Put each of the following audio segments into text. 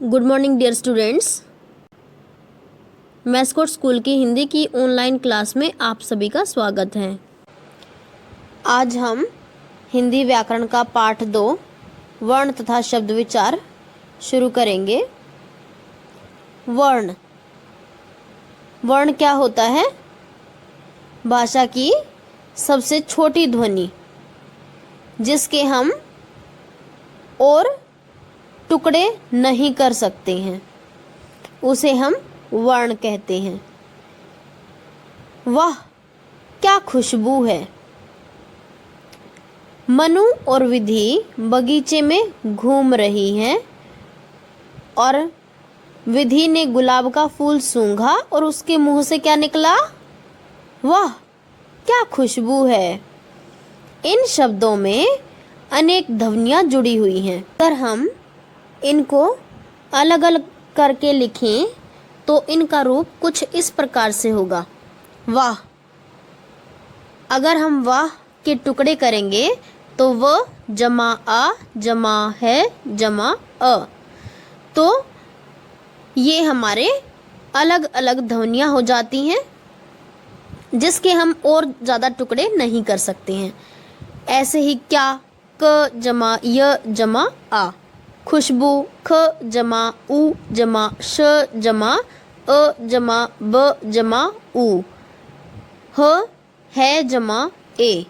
Good morning dear students. Mascot school की हिंदी की online class में आप सभी का स्वागत है। आज हम हिंदी व्याकरण का पाठ 2 वर्ण तथा शब्द विचार शुरू करेंगे। वर्ण वर्ण क्या होता है? भाषा की सबसे छोटी ध्वनि जिसके हम और टुकड़े नहीं कर सकते हैं, उसे हम वर्ण कहते हैं। वाह क्या खुशबू है। मनु और विधि बगीचे में घूम रही हैं और विधि ने गुलाब का फूल सूंघा और उसके मुंह से क्या निकला? वाह क्या खुशबू है। इन शब्दों में अनेक ध्वनियां जुड़ी हुई हैं। अगर हम इनको अलग अलग करके लिखें तो इनका रूप कुछ इस प्रकार से होगा। वाह, अगर हम वाह के टुकड़े करेंगे तो व जमा आ जमा है जमा अ, तो ये हमारे अलग अलग ध्वनियां हो जाती हैं जिसके हम और ज़्यादा टुकड़े नहीं कर सकते हैं। ऐसे ही क्या, क जमा य जमा आ, खुशबू ख जमा उ जमा श जमा अ जमा ब जमा उ, ह है जमा ए।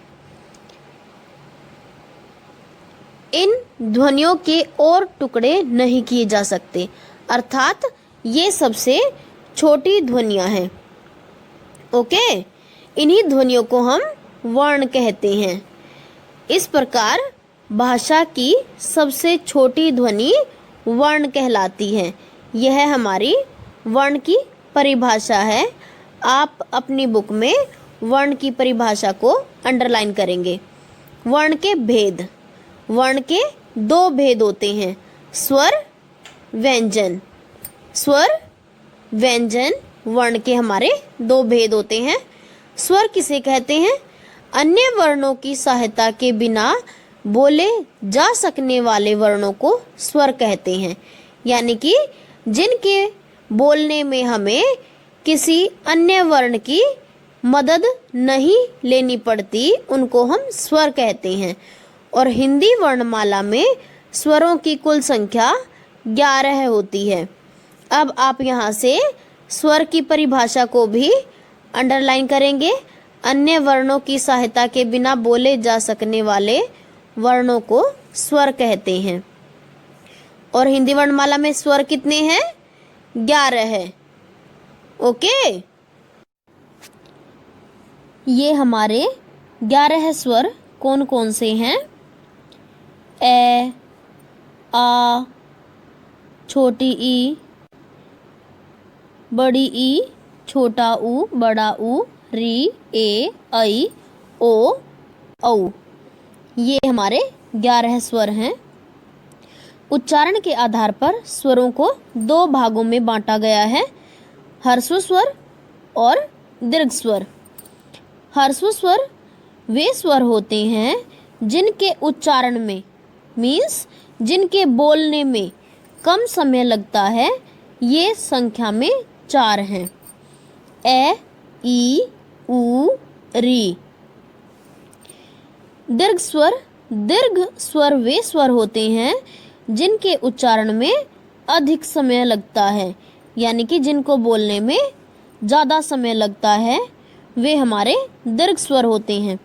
इन ध्वनियों के और टुकड़े नहीं किए जा सकते, अर्थात ये सबसे छोटी ध्वनियां हैं। ओके, इन्हीं ध्वनियों को हम वर्ण कहते हैं। इस प्रकार भाषा की सबसे छोटी ध्वनि वर्ण कहलाती है। यह हमारी वर्ण की परिभाषा है। आप अपनी बुक में वर्ण की परिभाषा को अंडरलाइन करेंगे। वर्ण के भेद। वर्ण के 2 भेद होते हैं, स्वर व्यंजन। स्वर व्यंजन वर्ण के हमारे 2 भेद होते हैं। स्वर किसे कहते हैं? अन्य वर्णों की सहायता के बिना बोले जा सकने वाले वर्णों को स्वर कहते हैं, यानी कि जिनके बोलने में हमें किसी अन्य वर्ण की मदद नहीं लेनी पड़ती, उनको हम स्वर कहते हैं। और हिंदी वर्णमाला में स्वरों की कुल संख्या 11 होती है। अब आप यहाँ से स्वर की परिभाषा को भी अंडरलाइन करेंगे। अन्य वर्णों की सहायता के बिना बोले जा सकने वाले वर्णों को स्वर कहते हैं। और हिंदी वर्णमाला में स्वर कितने हैं? 11 है। ओके, ये हमारे 11 स्वर कौन कौन से हैं? ए, आ, छोटी ई, बड़ी ई, छोटा ऊ, बड़ा ऊ, री, ए, ऐ, ओ, औ। ये हमारे 11 स्वर हैं। उच्चारण के आधार पर स्वरों को 2 भागों में बांटा गया है, ह्रस्व स्वर और दीर्घ स्वर। ह्रस्व स्वर वे स्वर होते हैं जिनके उच्चारण में मीन्स जिनके बोलने में कम समय लगता है। ये संख्या में 4 हैं। ए, ई, उ, री। दीर्घ स्वर वे स्वर होते हैं जिनके उच्चारण में अधिक समय लगता है, यानी कि जिनको बोलने में ज़्यादा समय लगता है, वे हमारे दीर्घ स्वर होते हैं।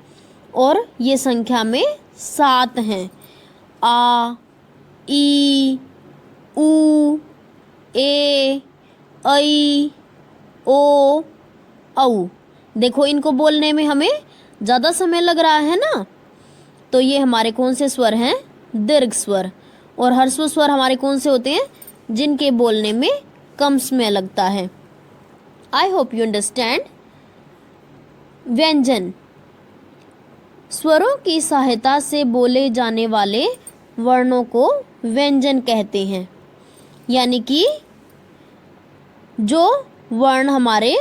और ये संख्या में 7 हैं। आ, ई, उ, ए, ऐ, ओ, औ। देखो, इनको बोलने में हमें ज़्यादा समय लग रहा है ना, तो ये हमारे कौन से स्वर हैं? दीर्घ स्वर। और ह्रस्व स्वर हमारे कौन से होते हैं? जिनके बोलने में कम समय लगता है। I hope you understand. व्यंजन स्वरों की सहायता से बोले जाने वाले वर्णों को व्यंजन कहते हैं, यानी कि जो वर्ण हमारे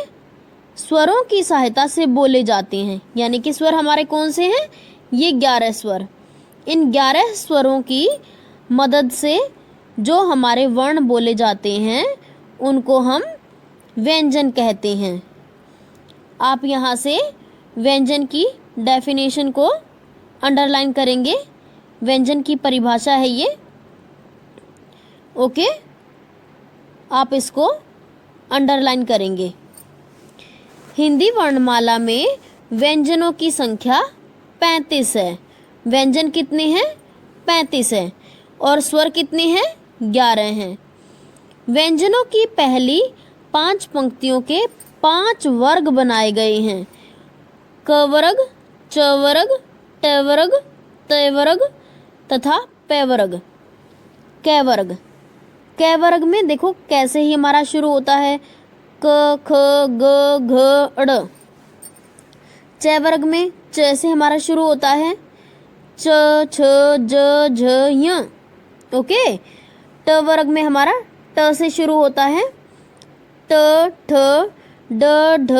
स्वरों की सहायता से बोले जाते हैं, यानी कि स्वर हमारे कौन से हैं? ये 11 स्वर। इन 11 स्वरों की मदद से जो हमारे वर्ण बोले जाते हैं उनको हम व्यंजन कहते हैं। आप यहाँ से व्यंजन की डेफिनेशन को अंडरलाइन करेंगे। व्यंजन की परिभाषा है ये, ओके, आप इसको अंडरलाइन करेंगे। हिंदी वर्णमाला में व्यंजनों की संख्या 35 है। व्यंजन कितने हैं? 35 है। और स्वर कितने हैं? 11 हैं। व्यंजनों की पहली 5 पंक्तियों के 5 वर्ग बनाए गए हैं। क वर्ग, च वर्ग, ट वर्ग, त वर्ग तथा प वर्ग। क वर्ग, क वर्ग में देखो कैसे ही हमारा शुरू होता है, क ख ग घ ड़। च वर्ग में च से हमारा शुरू होता है, च छ ज झ य। ओके। ट वर्ग में हमारा ट से शुरू होता है, ट ठ ड ढ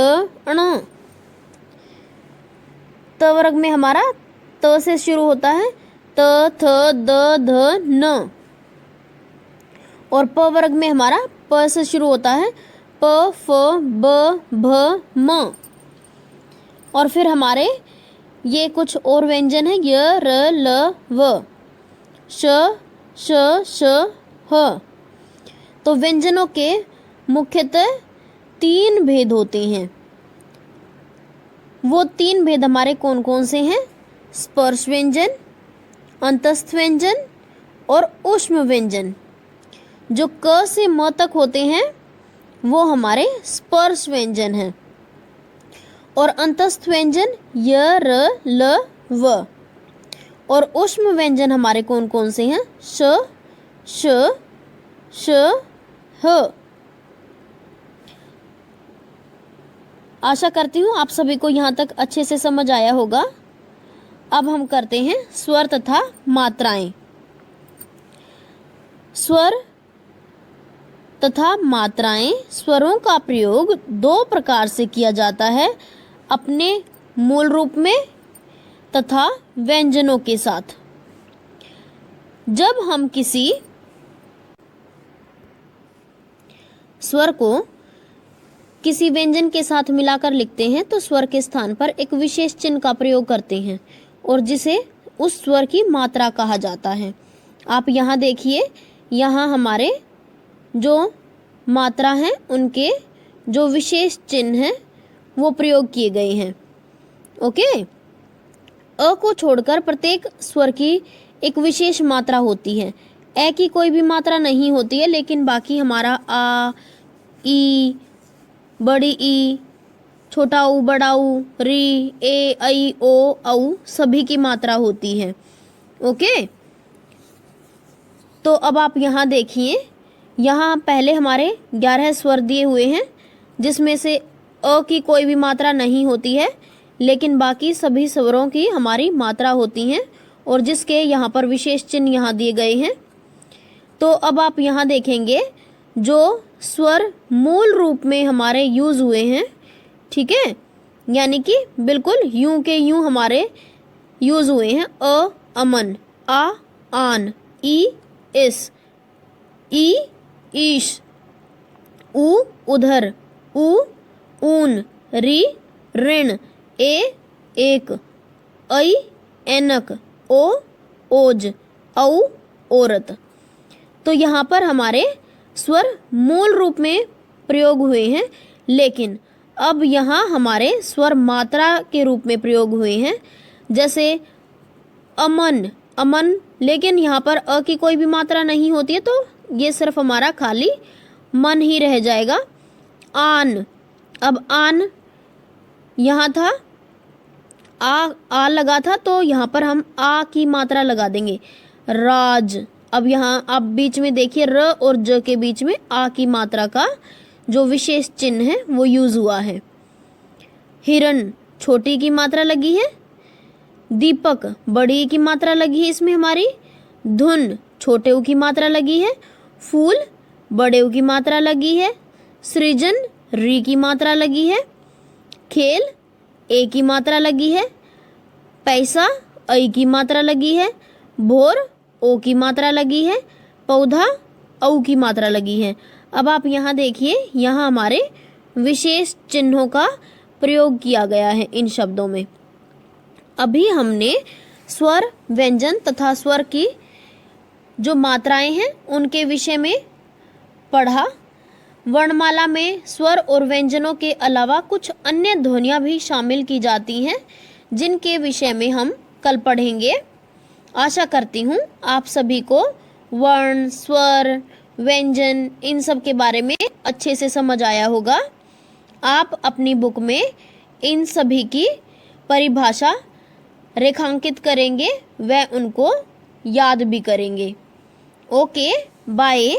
ण। त वर्ग में हमारा त से शुरू होता है, त थ द ध न। और प वर्ग में हमारा प से शुरू होता है, प फ ब भ म। और फिर हमारे ये कुछ और व्यंजन है, य र ल व, श श श ह। तो व्यंजनों के मुख्यतः 3 भेद होते हैं। वो 3 भेद हमारे कौन कौन से हैं? स्पर्श व्यंजन, अंतस्थ व्यंजन और ऊष्म व्यंजन। जो क से म तक होते हैं वो हमारे स्पर्श व्यंजन हैं। और अंतस्थ व्यंजन य र ल व। और ऊष्म व्यंजन हमारे कौन कौन से हैं? श श श ह। आशा करती हूँ आप सभी को यहाँ तक अच्छे से समझ आया होगा। अब हम करते हैं स्वर तथा मात्राएं। स्वर तथा मात्राएं, स्वरों का प्रयोग 2 प्रकार से किया जाता है, अपने मूल रूप में तथा व्यंजनों के साथ। जब हम किसी स्वर को किसी व्यंजन के साथ मिलाकर लिखते हैं तो स्वर के स्थान पर एक विशेष चिन्ह का प्रयोग करते हैं और जिसे उस स्वर की मात्रा कहा जाता है। आप यहाँ देखिए, यहाँ हमारे जो मात्रा हैं उनके जो विशेष चिन्ह हैं वो प्रयोग किए गए हैं। ओके। अ को छोड़कर प्रत्येक स्वर की एक विशेष मात्रा होती है। ए की कोई भी मात्रा नहीं होती है, लेकिन बाकी हमारा आ, ई, बड़ी ई, छोटा ऊ, बड़ा ऊ, री, ए, ऐ, ओ, औ सभी की मात्रा होती है। ओके। तो अब आप यहाँ देखिए, यहाँ पहले हमारे 11 स्वर दिए हुए हैं जिसमें से अ की कोई भी मात्रा नहीं होती है, लेकिन बाकी सभी स्वरों की हमारी मात्रा होती हैं और जिसके यहाँ पर विशेष चिन्ह यहाँ दिए गए हैं। तो अब आप यहाँ देखेंगे जो स्वर मूल रूप में हमारे यूज हुए हैं, ठीक है, यानी कि बिल्कुल यूं के यूं हमारे यूज हुए हैं। अ अमन, आ आन, ई इस, ई ईश, उ उधर, उ ऊन, री ऋण, ए एक, ऐ ऐनक, ओ ओज, औ औरत। तो यहाँ पर हमारे स्वर मूल रूप में प्रयोग हुए हैं, लेकिन अब यहाँ हमारे स्वर मात्रा के रूप में प्रयोग हुए हैं। जैसे अमन, अमन, लेकिन यहाँ पर अ की कोई भी मात्रा नहीं होती है तो ये सिर्फ हमारा खाली मन ही रह जाएगा। आन, अब आन यहाँ था, आ लगा था तो यहाँ पर हम आ की मात्रा लगा देंगे। राज, अब यहाँ आप बीच में देखिए र और ज के बीच में आ की मात्रा का जो विशेष चिन्ह है वो यूज हुआ है। हिरण, छोटी की मात्रा लगी है। दीपक, बड़ी की मात्रा लगी है इसमें हमारी। धुन, छोटे ऊ की मात्रा लगी है। फूल, बड़े ऊ की मात्रा लगी है। सृजन, री की मात्रा लगी है। खेल, ए की मात्रा लगी है। पैसा, ऐ की मात्रा लगी है। भोर, ओ की मात्रा लगी है। पौधा, औ की मात्रा लगी है। अब आप यहाँ देखिए, यहाँ हमारे विशेष चिन्हों का प्रयोग किया गया है इन शब्दों में। अभी हमने स्वर, व्यंजन तथा स्वर की जो मात्राएं हैं उनके विषय में पढ़ा। वर्णमाला में स्वर और व्यंजनों के अलावा कुछ अन्य ध्वनियाँ भी शामिल की जाती हैं, जिनके विषय में हम कल पढ़ेंगे। आशा करती हूँ आप सभी को वर्ण, स्वर, व्यंजन इन सब के बारे में अच्छे से समझ आया होगा। आप अपनी बुक में इन सभी की परिभाषा रेखांकित करेंगे व उनको याद भी करेंगे। Okay, bye.